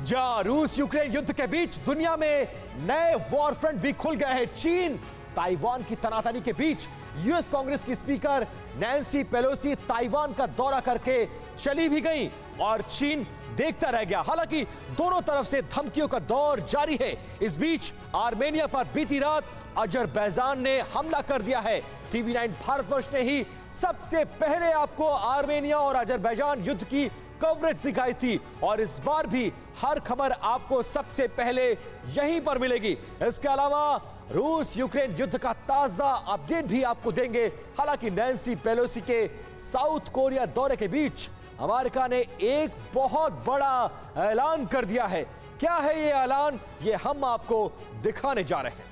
जहां रूस यूक्रेन युद्ध के बीच दुनिया में नए वॉर फ्रंट भी खुल गए हैं। चीन ताइवान की तनातनी के बीच यूएस कांग्रेस की स्पीकर नैन्सी पेलोसी ताइवान का दौरा करके चली भी गई और चीन देखता रह गया। हालांकि दोनों तरफ से धमकियों का दौर जारी है। इस बीच आर्मेनिया पर बीती रात अजरबैजान ने हमला कर दिया है। टीवी 9 भारतवर्ष ने ही सबसे पहले आपको आर्मेनिया और अजरबैजान युद्ध की कवरेज दिखाई थी और इस बार भी हर खबर आपको सबसे पहले यहीं पर मिलेगी। इसके अलावा रूस यूक्रेन युद्ध का ताजा अपडेट भी आपको देंगे। हालांकि नैन्सी पेलोसी के साउथ कोरिया दौरे के बीच अमेरिका ने एक बहुत बड़ा ऐलान कर दिया है। क्या है ये ऐलान, ये हम आपको दिखाने जा रहे हैं।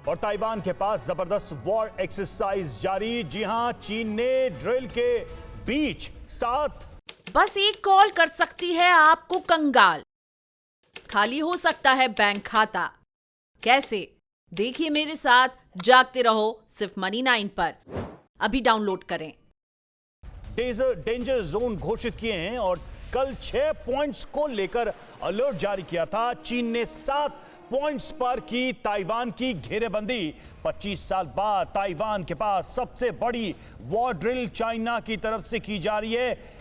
और ताइवान के पास जबरदस्त वॉर एक्सरसाइज जारी। जी हां, चीन ने ड्रिल के बीच 7 बस एक कॉल कर सकती है आपको कंगाल। खाली हो सकता है बैंक खाता। कैसे? देखिए मेरे साथ, जागते रहो सिर्फ मनी 9 पर। अभी डाउनलोड करें। डेंजर जोन घोषित किए हैं और कल 6 पॉइंट्स को लेकर अलर्ट जारी किया था। चीन ने 7 पॉइंट्स पर की ताइवान की घेरेबंदी। 25 साल बाद ताइवान के पास सबसे बड़ी वॉर ड्रिल चाइना की तरफ से की जा रही है।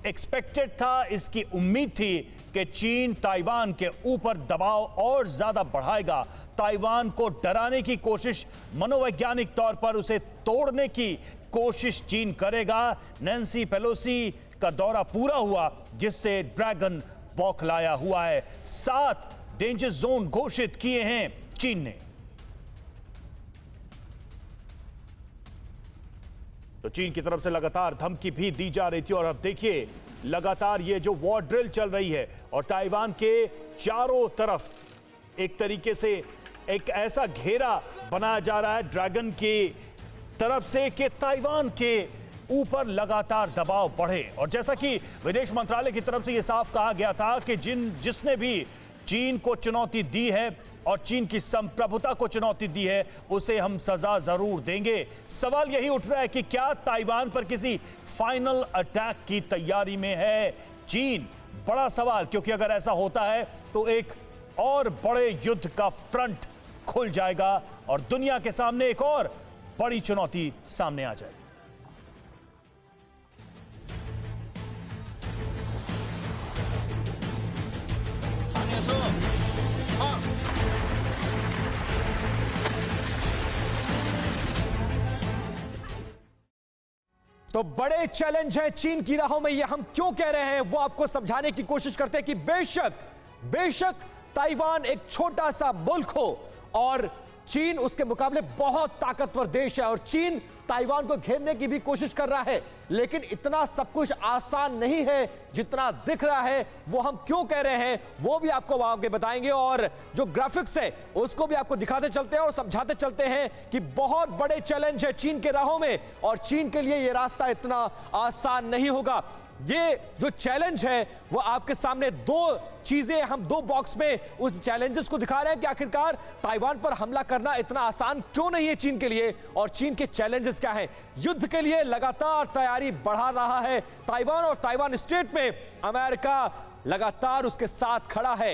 एक्सपेक्टेड था, इसकी उम्मीद थी कि चीन ताइवान के ऊपर दबाव और ज्यादा बढ़ाएगा, ताइवान को डराने की कोशिश, मनोवैज्ञानिक तौर पर उसे तोड़ने की कोशिश चीन करेगा। नैन्सी पेलोसी का दौरा पूरा हुआ जिससे ड्रैगन बौखलाया हुआ है। 7 डेंजर जोन घोषित किए हैं चीन ने। तो चीन की तरफ से लगातार धमकी भी दी जा रही थी और अब देखिए लगातार ये जो वॉर ड्रिल चल रही है और ताइवान के चारों तरफ एक तरीके से एक ऐसा घेरा बनाया जा रहा है ड्रैगन की तरफ से कि ताइवान के ऊपर लगातार दबाव बढ़े। और जैसा कि विदेश मंत्रालय की तरफ से यह साफ कहा गया था कि जिसने भी चीन को चुनौती दी है और चीन की संप्रभुता को चुनौती दी है उसे हम सजा जरूर देंगे। सवाल यही उठ रहा है कि क्या ताइवान पर किसी फाइनल अटैक की तैयारी में है चीन? बड़ा सवाल, क्योंकि अगर ऐसा होता है तो एक और बड़े युद्ध का फ्रंट खुल जाएगा और दुनिया के सामने एक और बड़ी चुनौती सामने आ जाएगी। तो बड़े चैलेंज हैं चीन की राहों में। ये हम क्यों कह रहे हैं वो आपको समझाने की कोशिश करते हैं कि बेशक ताइवान एक छोटा सा मुल्क हो और चीन उसके मुकाबले बहुत ताकतवर देश है और चीन ताइवान को घेरने की भी कोशिश कर रहा है, लेकिन इतना सब कुछ आसान नहीं है जितना दिख रहा है। वो हम क्यों कह रहे हैं वो भी आपको आगे बताएंगे और जो ग्राफिक्स है उसको भी आपको दिखाते चलते हैं और समझाते चलते हैं कि बहुत बड़े चैलेंज है चीन के राहों में और चीन के लिए ये रास्ता इतना आसान नहीं होगा। ये जो चैलेंज है वो आपके सामने दो चीजें, हम 2 बॉक्स में उस चैलेंजेस को दिखा रहे हैं कि आखिरकार ताइवान पर हमला करना इतना आसान क्यों नहीं है चीन के लिए और चीन के चैलेंजेस क्या हैं। युद्ध के लिए लगातार तैयारी बढ़ा रहा है ताइवान और ताइवान स्टेट में अमेरिका लगातार उसके साथ खड़ा है।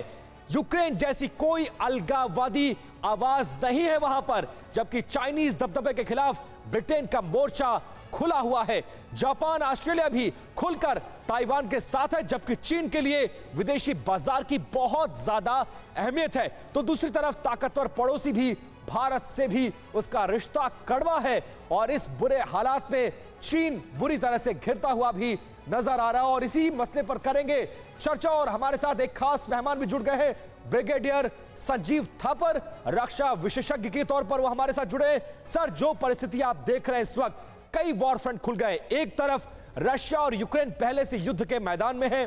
यूक्रेन जैसी कोई अलगाववादी आवाज नहीं है वहां पर, जबकि चाइनीज दबदबे के खिलाफ ब्रिटेन का मोर्चा खुला हुआ है। जापान, ऑस्ट्रेलिया भी खुलकर ताइवान के साथ है, जबकि चीन के लिए विदेशी बाजार की बहुत ज्यादा अहमियत है। तो दूसरी तरफ ताकतवर पड़ोसी भी भारत से भी उसका रिश्ता कड़वा है और इस बुरे हालात में चीन बुरी तरह से घिरता हुआ भी नजर आ रहा है और इसी मसले पर करेंगे चर्चा। और हमारे साथ एक खास मेहमान भी जुड़ गए हैं, ब्रिगेडियर संजीव थापर, रक्षा विशेषज्ञ के तौर पर वो हमारे साथ जुड़े। सर, जो परिस्थिति आप देख रहे हैं इस वक्त, कई वॉर फ्रंट खुल गए। एक तरफ रशिया और यूक्रेन पहले से युद्ध के मैदान में है,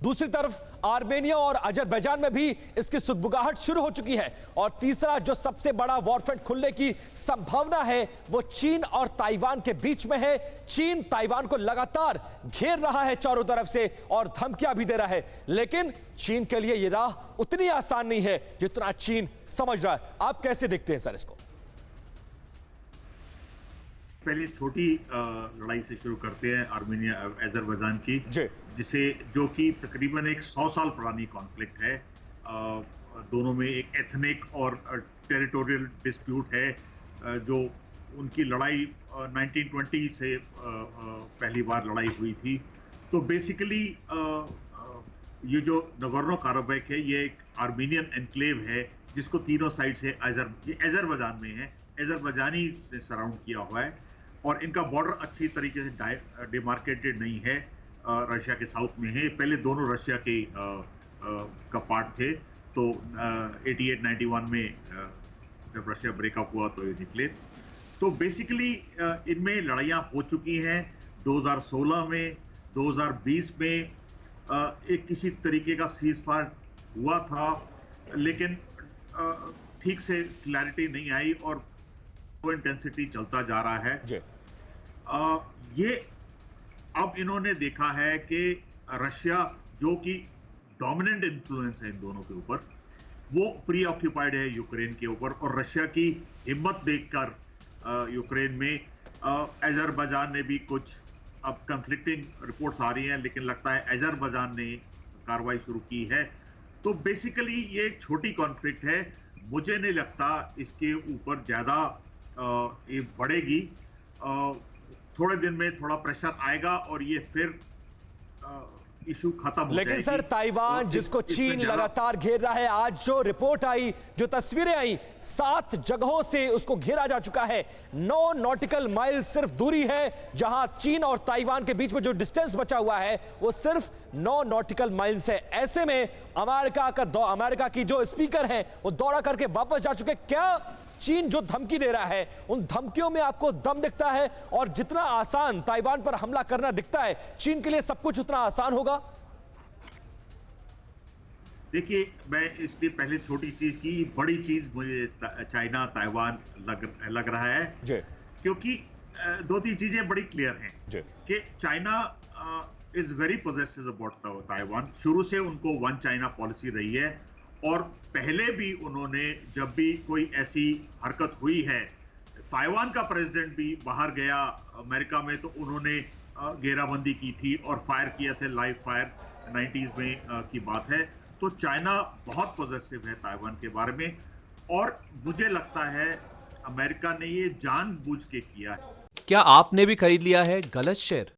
दूसरी तरफ आर्मेनिया और अजरबैजान में भी इसकी सुगबुगाहट शुरू हो चुकी है और तीसरा जो सबसे बड़ा वॉर फ्रंट खुलने की संभावना है वो चीन और ताइवान के बीच में है। चीन ताइवान को लगातार घेर रहा है चारों तरफ से और धमकियां भी दे रहा है, लेकिन चीन के लिए यह राह उतनी आसान नहीं है जितना चीन समझ रहा है। आप कैसे देखते हैं सर इसको? पहले छोटी लड़ाई से शुरू करते हैं, आर्मेनिया अजरबैजान की, जी। जो कि तकरीबन एक 100 साल पुरानी कॉन्फ्लिक्ट है। दोनों में एक एथनिक और टेरिटोरियल डिस्प्यूट है। जो उनकी लड़ाई 1920 से पहली बार लड़ाई हुई थी। तो बेसिकली ये जो नगोर्नो काराबाख है, ये एक आर्मेनियन एनक्लेव है जिसको तीनों साइड से अजरबैजान में है, अजरबैजानी से सराउंड किया हुआ है, और इनका बॉर्डर अच्छी तरीके से डिमार्केटेड नहीं है, रशिया के साउथ में है। पहले दोनों रशिया के का पार्ट थे, तो 88-91 में जब रशिया ब्रेकअप हुआ तो ये निकले। तो बेसिकली इनमें लड़ाइयाँ हो चुकी हैं 2016 में, 2020 में एक किसी तरीके का सीज फायर हुआ था, लेकिन ठीक से क्लैरिटी नहीं आई और इंटेंसिटी चलता जा रहा है। जी। ये अब इन्होंने देखा है कि रशिया, जो कि डोमिनेंट इन्फ्लुएंस है इन दोनों के ऊपर, वो प्री ऑक्यूपाइड है यूक्रेन के ऊपर, और रशिया की हिम्मत देखकर यूक्रेन में अजरबैजान ने भी कुछ, अब कंफ्लिक्टिंग रिपोर्ट्स आ रही हैं, लेकिन लगता है अजरबैजान ने कार्रवाई शुरू की है। तो बेसिकली ये एक छोटी कॉन्फ्लिक्ट है, मुझे नहीं लगता इसके ऊपर ज्यादा ये बढ़ेगी। थोड़े दिन में थोड़ा प्रेशर आएगा और ये फिर इशू खत्म हो लेकिन जाएगी। सर, ताइवान तो जिसको इसमें चीन ज्यादा- लगातार घेर रहा है, आज जो रिपोर्ट आई, जो तस्वीरें आई, 7 जगहों से उसको घेरा जा चुका है। 9 नॉटिकल माइल सिर्फ दूरी है, जहां चीन और ताइवान के बीच में जो डिस्टेंस बचा हुआ है वो सिर्फ 9 नॉटिकल माइल्स है। ऐसे में अमेरिका की जो स्पीकर हैं वो दौड़ा करके वापस जा चुके। क्या चीन जो धमकी दे रहा है, उन धमकियों में आपको दम दिखता है? और जितना आसान ताइवान पर हमला करना दिखता है, चीन के लिए सब कुछ उतना आसान होगा? देखिए, मैं इसलिए पहले छोटी चीज की, बड़ी चीज मुझे चाइना ताइवान लग रहा है जी। क्योंकि 2-3 चीजें बड़ी क्लियर हैं जी। कि China is very positive about Taiwan. शुरू से उनको वन चाइना पॉलिसी रही है, और पहले भी उन्होंने, जब भी कोई ऐसी हरकत हुई है, ताइवान का प्रेसिडेंट भी बाहर गया अमेरिका में, तो उन्होंने घेराबंदी की थी और फायर किया थे, लाइव फायर 90s में की बात है। तो चाइना बहुत पॉजिटिव है ताइवान के बारे में, और मुझे लगता है अमेरिका ने ये जानबूझ के किया है। क्या आपने भी खरीद लिया है गलत शेयर?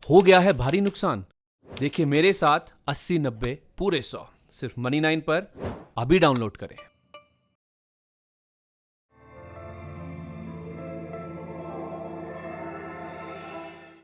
हो गया है भारी नुकसान? देखिए मेरे साथ 80-90 पूरे 100 सिर्फ Money9 पर अभी डाउनलोड करें।